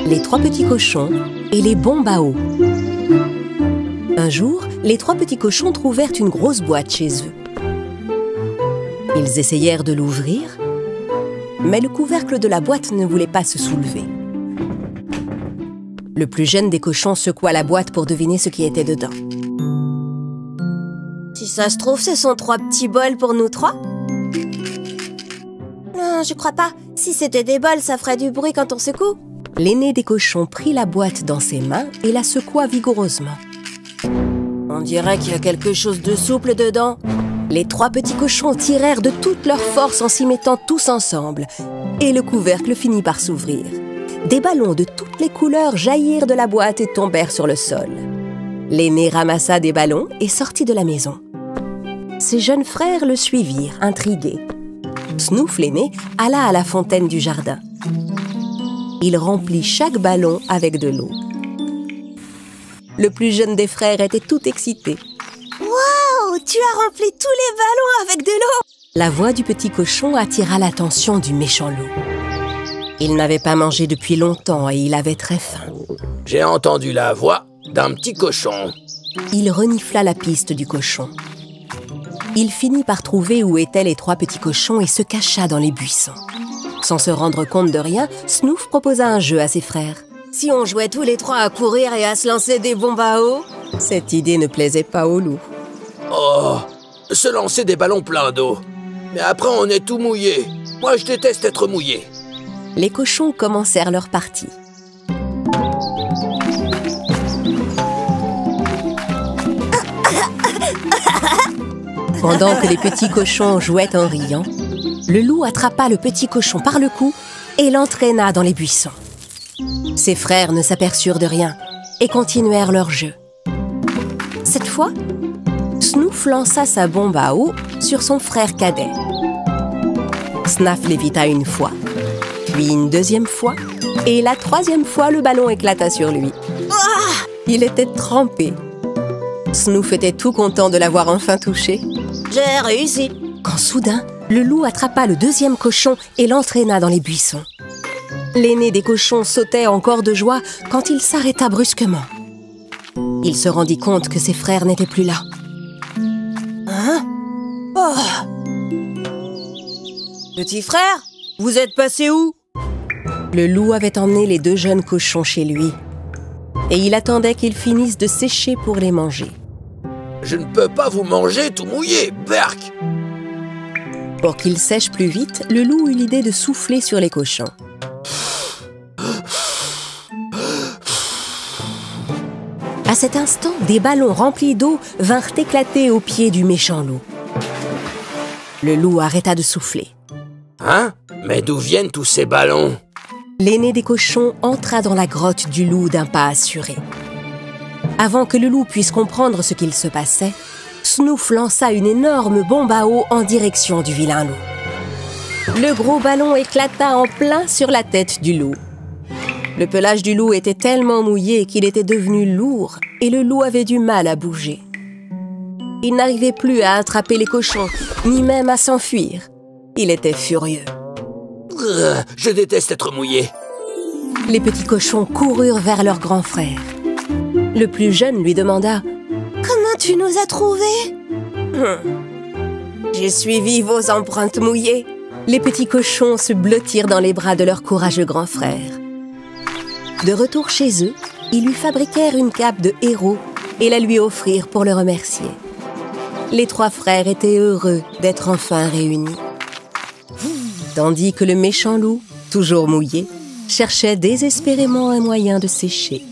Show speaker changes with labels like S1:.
S1: les trois petits cochons et les bombes à eau. Un jour, les trois petits cochons trouvèrent une grosse boîte chez eux. Ils essayèrent de l'ouvrir, mais le couvercle de la boîte ne voulait pas se soulever. Le plus jeune des cochons secoua la boîte pour deviner ce qui était dedans.
S2: Si ça se trouve, ce sont 3 petits bols pour nous 3. Non, je crois pas. Si c'était des bols, ça ferait du bruit quand on secoue.
S1: L'aîné des cochons prit la boîte dans ses mains et la secoua vigoureusement.
S2: On dirait qu'il y a quelque chose de souple dedans.
S1: Les 3 petits cochons tirèrent de toute leur force en s'y mettant tous ensemble. Et le couvercle finit par s'ouvrir. Des ballons de toutes les couleurs jaillirent de la boîte et tombèrent sur le sol. L'aîné ramassa des ballons et sortit de la maison. Ses jeunes frères le suivirent, intrigués. Snoof, l'aîné, alla à la fontaine du jardin. Il remplit chaque ballon avec de l'eau. Le plus jeune des frères était tout excité.
S2: « Waouh, tu as rempli tous les ballons avec de l'eau !»
S1: La voix du petit cochon attira l'attention du méchant loup. Il n'avait pas mangé depuis longtemps et il avait très faim.
S3: « J'ai entendu la voix d'un petit cochon. »
S1: Il renifla la piste du cochon. Il finit par trouver où étaient les 3 petits cochons et se cacha dans les buissons. Sans se rendre compte de rien, Snoof proposa un jeu à ses frères.
S2: Si on jouait tous les 3 à courir et à se lancer des bombes à eau?
S1: Cette idée ne plaisait pas au loup.
S3: Oh, se lancer des ballons pleins d'eau. Mais après, on est tout mouillé. Moi, je déteste être mouillé.
S1: Les cochons commencèrent leur partie. Pendant que les petits cochons jouaient en riant, le loup attrapa le petit cochon par le cou et l'entraîna dans les buissons. Ses frères ne s'aperçurent de rien et continuèrent leur jeu. Cette fois, Snoof lança sa bombe à eau sur son frère cadet. Snaf l'évita une fois, puis une deuxième fois, et la 3e fois, le ballon éclata sur lui. Il était trempé. Snoof était tout content de l'avoir enfin touché.
S2: J'ai réussi.
S1: Quand soudain, le loup attrapa le 2e cochon et l'entraîna dans les buissons. L'aîné des cochons sautait encore de joie quand il s'arrêta brusquement. Il se rendit compte que ses frères n'étaient plus là.
S2: Hein? Oh! Petit frère, vous êtes passé où?
S1: Le loup avait emmené les 2 jeunes cochons chez lui. Et il attendait qu'ils finissent de sécher pour les manger.
S3: Je ne peux pas vous manger tout mouillé, berk!
S1: Pour qu'ils sèchent plus vite, le loup eut l'idée de souffler sur les cochons. À cet instant, des ballons remplis d'eau vinrent éclater aux pieds du méchant loup. Le loup arrêta de souffler.
S3: Hein? Mais d'où viennent tous ces ballons?
S1: L'aîné des cochons entra dans la grotte du loup d'un pas assuré. Avant que le loup puisse comprendre ce qu'il se passait, Snoof lança une énorme bombe à eau en direction du vilain loup. Le gros ballon éclata en plein sur la tête du loup. Le pelage du loup était tellement mouillé qu'il était devenu lourd et le loup avait du mal à bouger. Il n'arrivait plus à attraper les cochons, ni même à s'enfuir. Il était furieux.
S3: Je déteste être mouillé.
S1: Les petits cochons coururent vers leur grand frère. Le plus jeune lui demanda
S2: « Comment tu nous as trouvés ?»«
S1: J'ai suivi vos empreintes mouillées. » Les petits cochons se blottirent dans les bras de leur courageux grand frère. De retour chez eux, ils lui fabriquèrent une cape de héros et la lui offrirent pour le remercier. Les 3 frères étaient heureux d'être enfin réunis. Tandis que le méchant loup, toujours mouillé, cherchait désespérément un moyen de sécher.